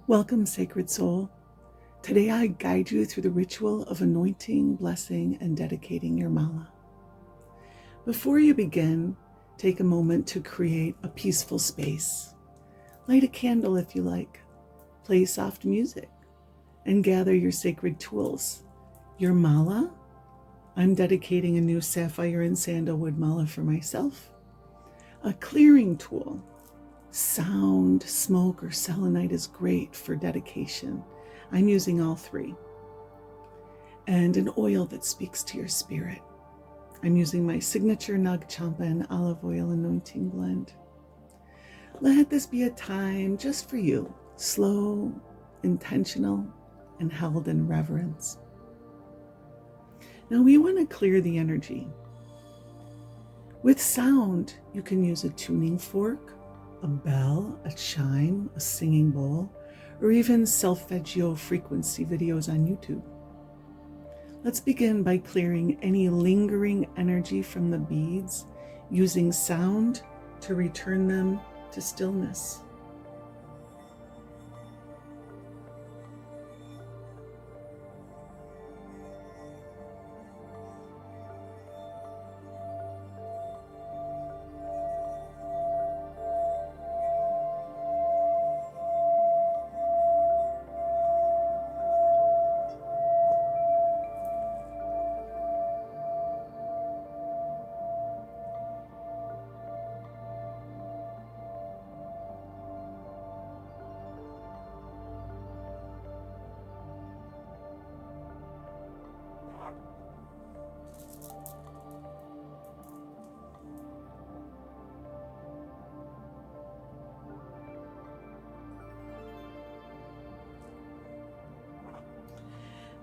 Welcome, sacred soul. Today I guide you through the ritual of anointing, blessing, and dedicating your mala. Before you begin, take a moment to create a peaceful space. Light a candle if you like, play soft music, and gather your sacred tools. Your mala, I'm dedicating a new sapphire and sandalwood mala for myself. A clearing tool, sound, smoke, or selenite is great for dedication. I'm using all three. And an oil that speaks to your spirit. I'm using my signature Nag Champa and olive oil anointing blend. Let this be a time just for you, slow, intentional, and held in reverence. Now we want to clear the energy. With sound, you can use a tuning fork, a bell, a chime, a singing bowl, or even solfeggio frequency videos on YouTube. Let's begin by clearing any lingering energy from the beads, using sound to return them to stillness.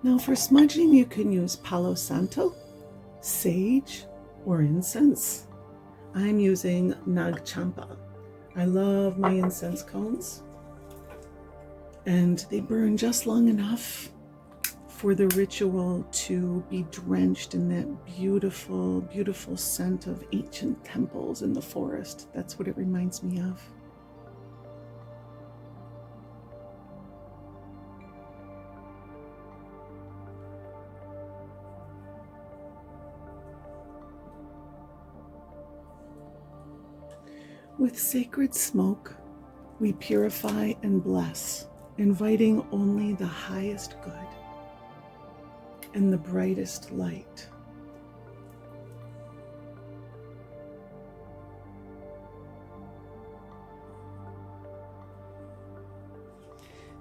Now for smudging, you can use Palo Santo, sage, or incense. I'm using Nag Champa. I love my incense cones, and they burn just long enough for the ritual to be drenched in that beautiful, beautiful scent of ancient temples in the forest. That's what it reminds me of. With sacred smoke, we purify and bless, inviting only the highest good and the brightest light.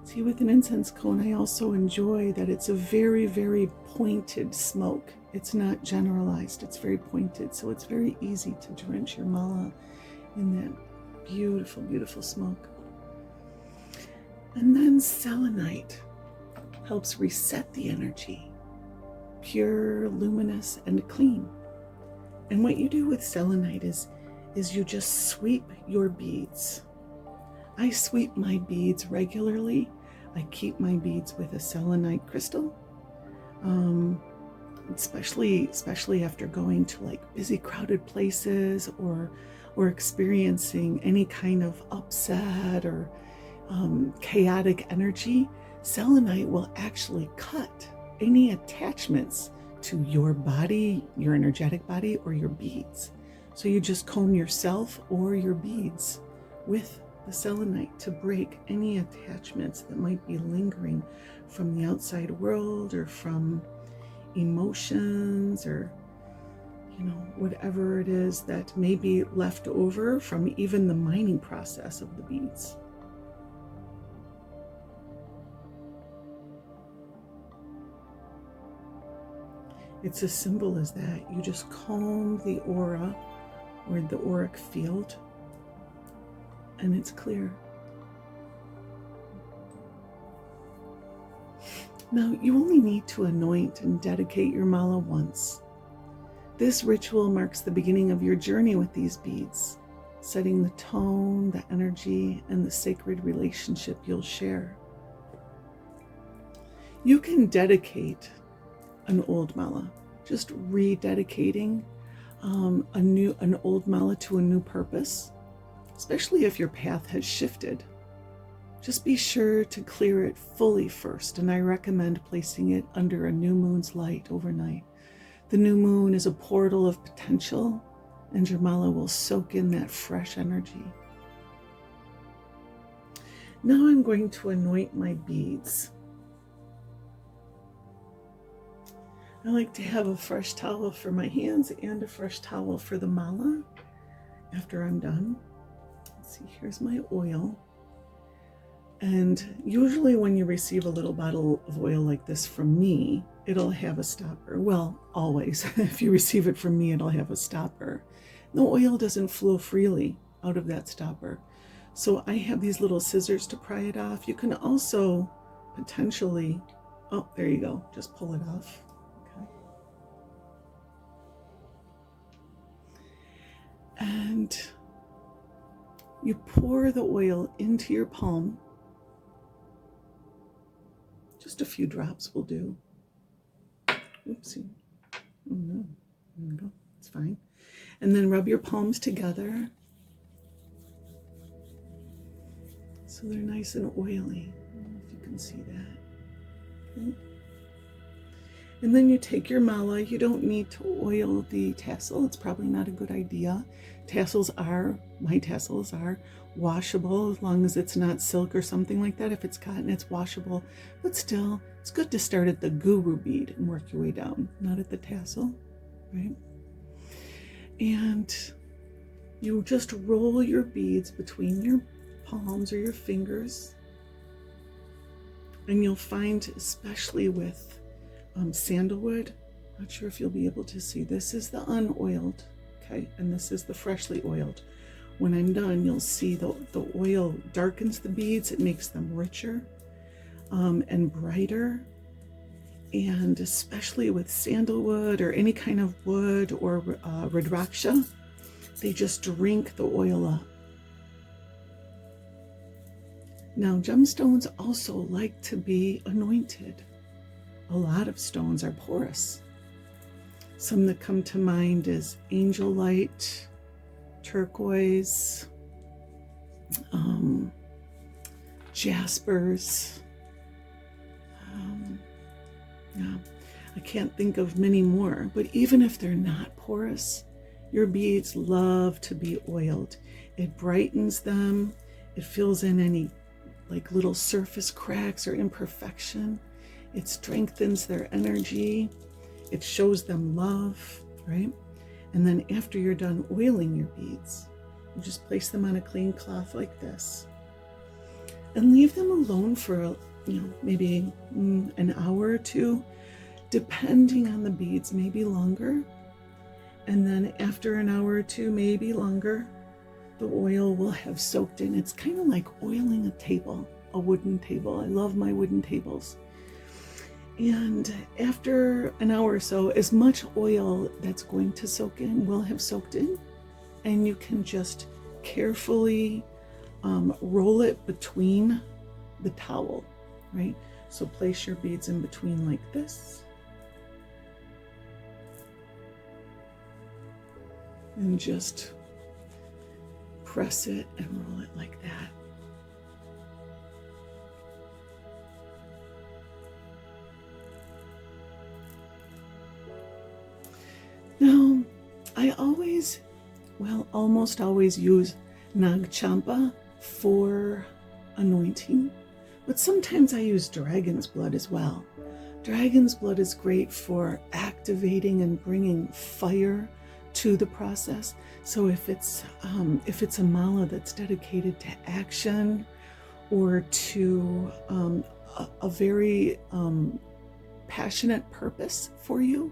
See, with an incense cone, I also enjoy that it's a very, very pointed smoke. It's not generalized, it's very pointed, so it's very easy to drench your mala in that beautiful, beautiful smoke. And then selenite helps reset the energy, pure, luminous, and clean. And what you do with selenite is you just sweep your beads. I sweep my beads regularly. I keep my beads with a selenite crystal, especially after going to like busy, crowded places or experiencing any kind of upset or chaotic energy. Selenite will actually cut any attachments to your body, your energetic body, or your beads. So you just comb yourself or your beads with the selenite to break any attachments that might be lingering from the outside world or from emotions or whatever it is that may be left over from even the mining process of the beads. It's as simple as that. You just comb the aura or the auric field, and it's clear. Now, you only need to anoint and dedicate your mala once. This ritual marks the beginning of your journey with these beads, setting the tone, the energy, and the sacred relationship you'll share. You can dedicate an old mala, just rededicating an old mala to a new purpose, especially if your path has shifted. just be sure to clear it fully first, and I recommend placing it under a new moon's light overnight. The new moon is a portal of potential, and your mala will soak in that fresh energy. Now I'm going to anoint my beads. I like to have a fresh towel for my hands and a fresh towel for the mala after I'm done. Let's see, here's my oil. And usually when you receive a little bottle of oil like this from me, it'll have a stopper. Well, always. If you receive it from me, it'll have a stopper. The oil doesn't flow freely out of that stopper. So I have these little scissors to pry it off. You can also potentially, oh, there you go, just pull it off. Okay. And you pour the oil into your palm. Just a few drops will do. Oopsie. Oh no. There we go. It's fine. And then rub your palms together so they're nice and oily. I don't know if you can see that. Okay. And then you take your mala. You don't need to oil the tassel. It's probably not a good idea. My tassels are washable as long as it's not silk or something like that. If it's cotton, it's washable. But still, it's good to start at the guru bead and work your way down, not at the tassel, right? And you just roll your beads between your palms or your fingers. And you'll find, especially with sandalwood, not sure if you'll be able to see, this is the unoiled, okay, and this is the freshly oiled. When I'm done, you'll see the oil darkens the beads. It makes them richer and brighter. And especially with sandalwood or any kind of wood or rudraksha, they just drink the oil up. Now, gemstones also like to be anointed. A lot of stones are porous. Some that come to mind is angelite, turquoise, jaspers. Yeah, I can't think of many more, but even if they're not porous, your beads love to be oiled. It brightens them. It fills in any like little surface cracks or imperfection. It strengthens their energy. It shows them love, right? And then after you're done oiling your beads, you just place them on a clean cloth like this and leave them alone for, maybe an hour or two, depending on the beads, maybe longer. And then after an hour or two, maybe longer, the oil will have soaked in. It's kind of like oiling a table, a wooden table. I love my wooden tables. And after an hour or so, as much oil that's going to soak in will have soaked in, and you can just carefully roll it between the towel, right? So place your beads in between like this. And just press it and roll it like that. Now, I almost always use Nag Champa for anointing, but sometimes I use dragon's blood as well. Dragon's blood is great for activating and bringing fire to the process. So if it's a mala that's dedicated to action or to a very passionate purpose for you,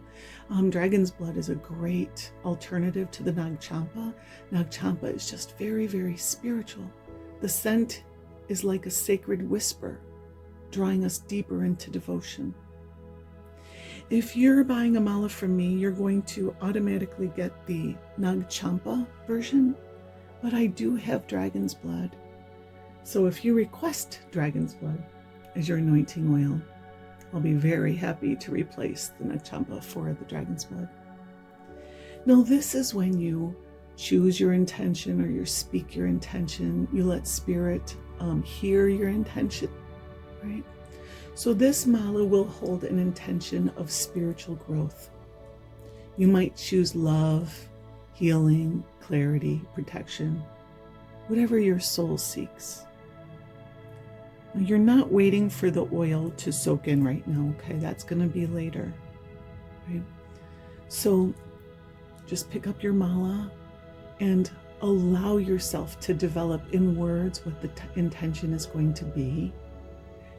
dragon's blood is a great alternative to the Nag Champa. Nag Champa is just very, very spiritual. The scent is like a sacred whisper, drawing us deeper into devotion. If you're buying a mala from me, you're going to automatically get the Nag Champa version, but I do have dragon's blood. So if you request dragon's blood as your anointing oil, I'll be very happy to replace the Nag Champa for the dragon's blood. Now, this is when you choose your intention or you speak your intention. You let spirit hear your intention, right? So this mala will hold an intention of spiritual growth. You might choose love, healing, clarity, protection, whatever your soul seeks. Now, you're not waiting for the oil to soak in right now, okay? That's going to be later, right? So just pick up your mala and allow yourself to develop in words what the intention is going to be.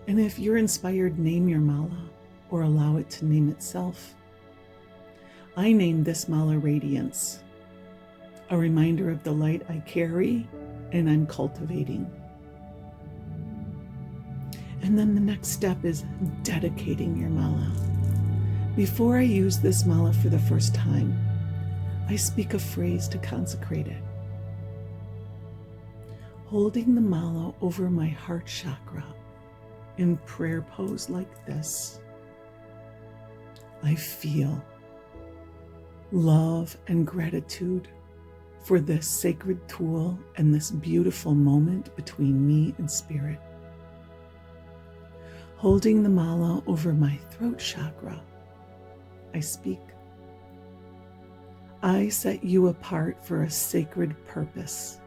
And if you're inspired, name your mala or allow it to name itself. I name this mala Radiance, a reminder of the light I carry and I'm cultivating. And then the next step is dedicating your mala. Before I use this mala for the first time, I speak a phrase to consecrate it. Holding the mala over my heart chakra in prayer pose like this, I feel love and gratitude for this sacred tool and this beautiful moment between me and spirit. Holding the mala over my throat chakra, I speak. I set you apart for a sacred purpose.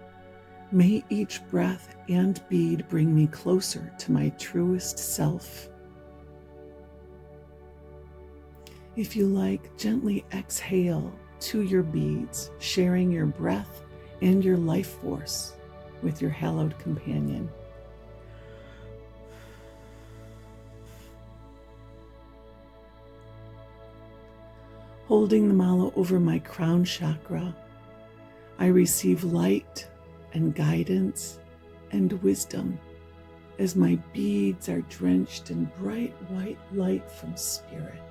May each breath and bead bring me closer to my truest self. If you like, gently exhale to your beads, sharing your breath and your life force with your hallowed companion. Holding the mala over my crown chakra, I receive light and guidance and wisdom as my beads are drenched in bright white light from spirit.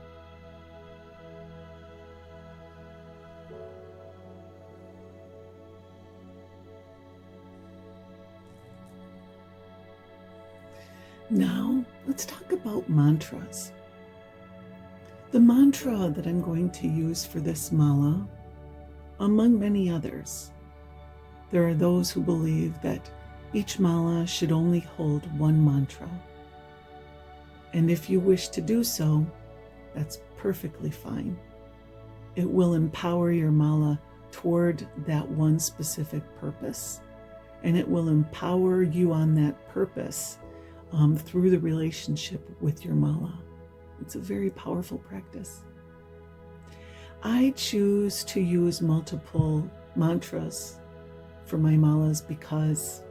Now, let's talk about mantras. The mantra that I'm going to use for this mala, among many others, there are those who believe that each mala should only hold one mantra. And if you wish to do so, that's perfectly fine. It will empower your mala toward that one specific purpose, and it will empower you on that purpose through the relationship with your mala. It's a very powerful practice. I choose to use multiple mantras for my malas because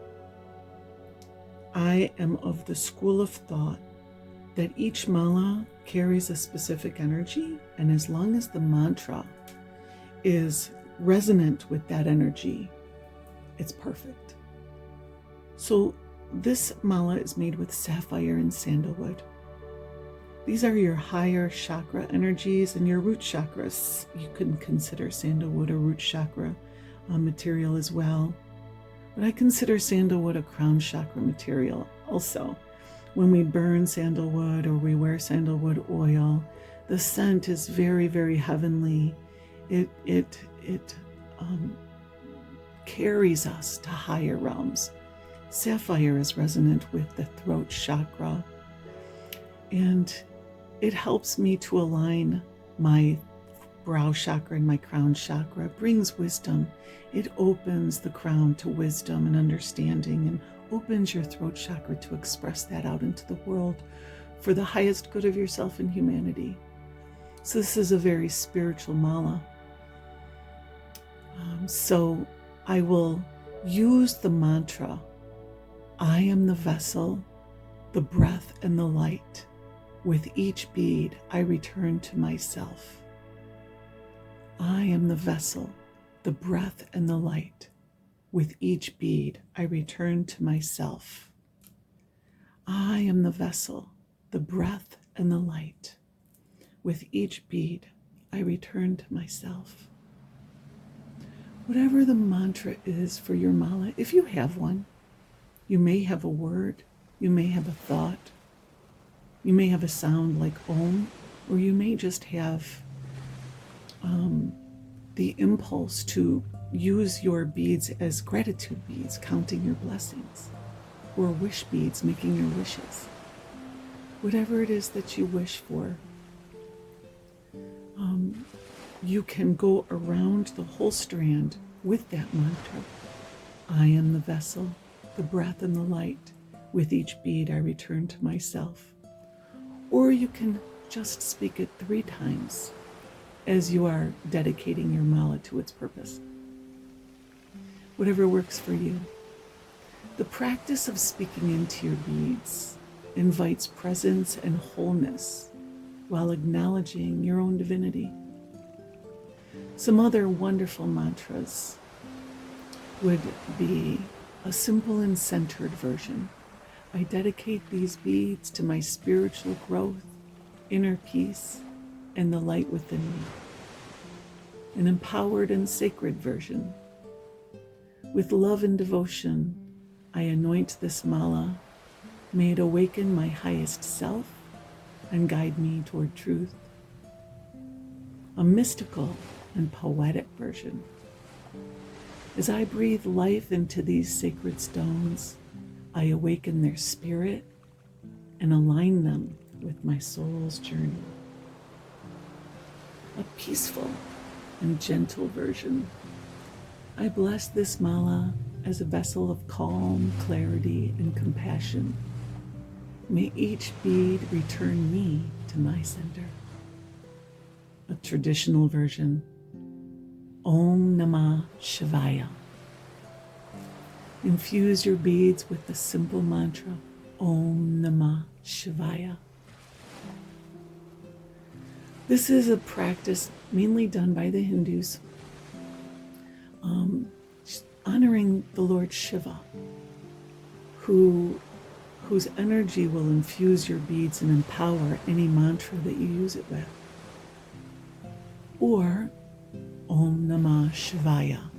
I am of the school of thought that each mala carries a specific energy, and as long as the mantra is resonant with that energy, it's perfect. So this mala is made with sapphire and sandalwood. These are your higher chakra energies, and your root chakras. You can consider sandalwood a root chakra material as well. But I consider sandalwood a crown chakra material also. When we burn sandalwood or we wear sandalwood oil, the scent is very, very heavenly. It carries us to higher realms. Sapphire is resonant with the throat chakra, and it helps me to align my brow chakra and my crown chakra. It brings wisdom. It opens the crown to wisdom and understanding, and opens your throat chakra to express that out into the world for the highest good of yourself and humanity. So this is a very spiritual mala. So I will use the mantra, I am the vessel, the breath, and the light. With each bead, I return to myself. I am the vessel, the breath, and the light. With each bead, I return to myself. I am the vessel, the breath, and the light. With each bead, I return to myself. Whatever the mantra is for your mala, if you have one, you may have a word, you may have a thought, you may have a sound like Om, or you may just have the impulse to use your beads as gratitude beads, counting your blessings, or wish beads, making your wishes. Whatever it is that you wish for, you can go around the whole strand with that mantra. I am the vessel, the breath and the light. With each bead I return to myself. Or you can just speak it 3 times as you are dedicating your mala to its purpose. Whatever works for you. The practice of speaking into your beads invites presence and wholeness while acknowledging your own divinity. Some other wonderful mantras would be a simple and centered version. I dedicate these beads to my spiritual growth, inner peace, and the light within me. An empowered and sacred version. With love and devotion, I anoint this mala. May it awaken my highest self and guide me toward truth. A mystical and poetic version. As I breathe life into these sacred stones, I awaken their spirit and align them with my soul's journey. A peaceful and gentle version. I bless this mala as a vessel of calm, clarity, and compassion. May each bead return me to my center. A traditional version. Om Namah Shivaya. Infuse your beads with the simple mantra, Om Namah Shivaya. This is a practice mainly done by the Hindus, honoring the Lord Shiva, whose energy will infuse your beads and empower any mantra that you use it with. Or Om Namah Shivaya.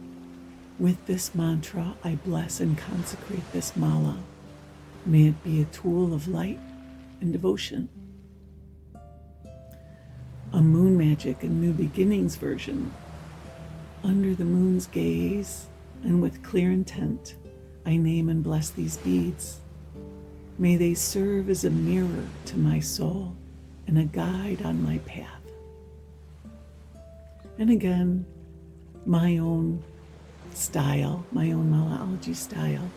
With this mantra, I bless and consecrate this mala. May it be a tool of light and devotion. A moon magic and new beginnings version. Under the moon's gaze and with clear intent, I name and bless these beads. May they serve as a mirror to my soul and a guide on my path. And again, my own style, my own Malaology style.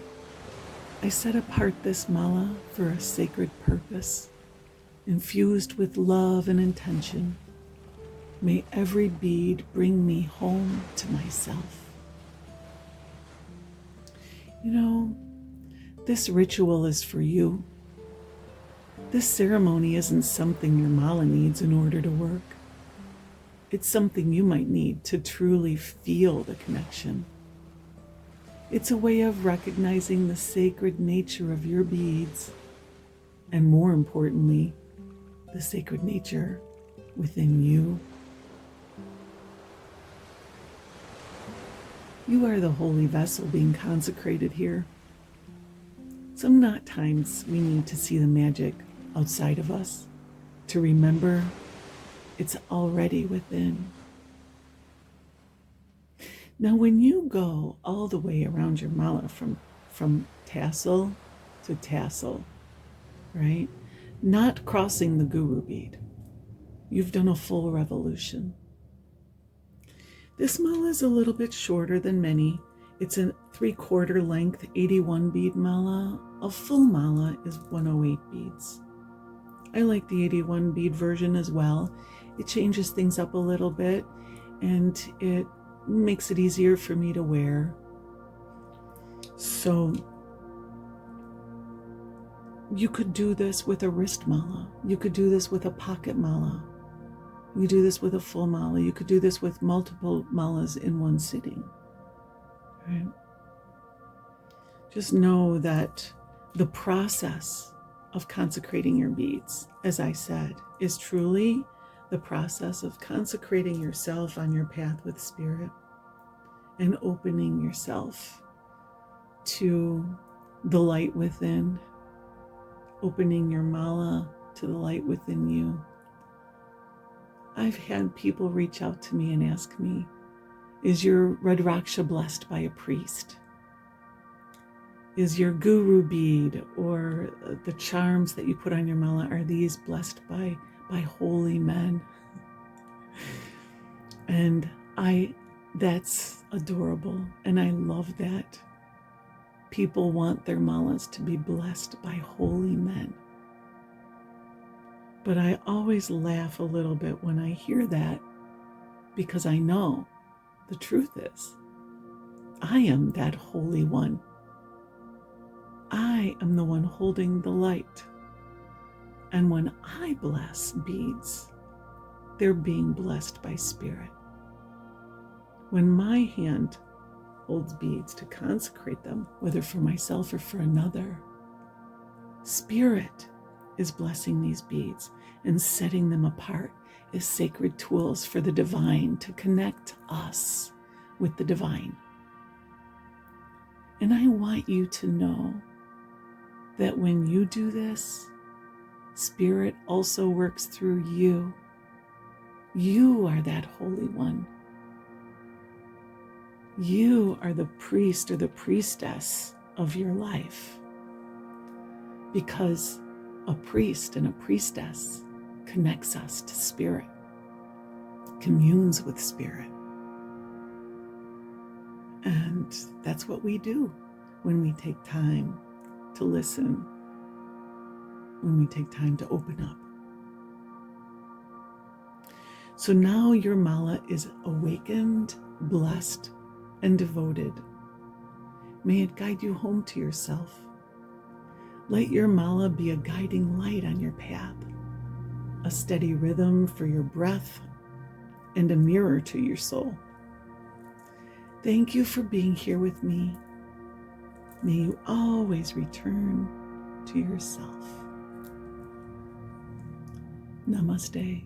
I set apart this mala for a sacred purpose, infused with love and intention. May every bead bring me home to myself. You know, this ritual is for you. This ceremony isn't something your mala needs in order to work. It's something you might need to truly feel the connection. It's a way of recognizing the sacred nature of your beads, and more importantly, the sacred nature within you. You are the holy vessel being consecrated here. Sometimes we need to see the magic outside of us to remember it's already within. Now, when you go all the way around your mala from tassel to tassel, right? Not crossing the guru bead, you've done a full revolution. This mala is a little bit shorter than many. It's a 3/4 length 81 bead mala. A full mala is 108 beads. I like the 81 bead version as well. It changes things up a little bit and it makes it easier for me to wear. So you could do this with a wrist mala. You could do this with a pocket mala. You could do this with a full mala. You could do this with multiple malas in one sitting. Right? Just know that the process of consecrating your beads, as I said, is truly the process of consecrating yourself on your path with spirit and opening yourself to the light within, opening your mala to the light within you. I've had people reach out to me and ask me, Is your Rudraksha blessed by a priest? Is your guru bead or the charms that you put on your mala, are these blessed by holy men? And that's adorable. And I love that people want their malas to be blessed by holy men. But I always laugh a little bit when I hear that, because I know the truth is, I am that holy one. I am the one holding the light. And when I bless beads, they're being blessed by Spirit. When my hand holds beads to consecrate them, whether for myself or for another, Spirit is blessing these beads and setting them apart as sacred tools for the divine to connect us with the divine. And I want you to know that when you do this, Spirit also works through you. You are that holy one. You are the priest or the priestess of your life, because a priest and a priestess connects us to Spirit, communes with Spirit. And that's what we do when we take time to listen, when we take time to open up. So now your mala is awakened, blessed, and devoted. May it guide you home to yourself. Let your mala be a guiding light on your path, a steady rhythm for your breath, and a mirror to your soul. Thank you for being here with me. May you always return to yourself. Namaste.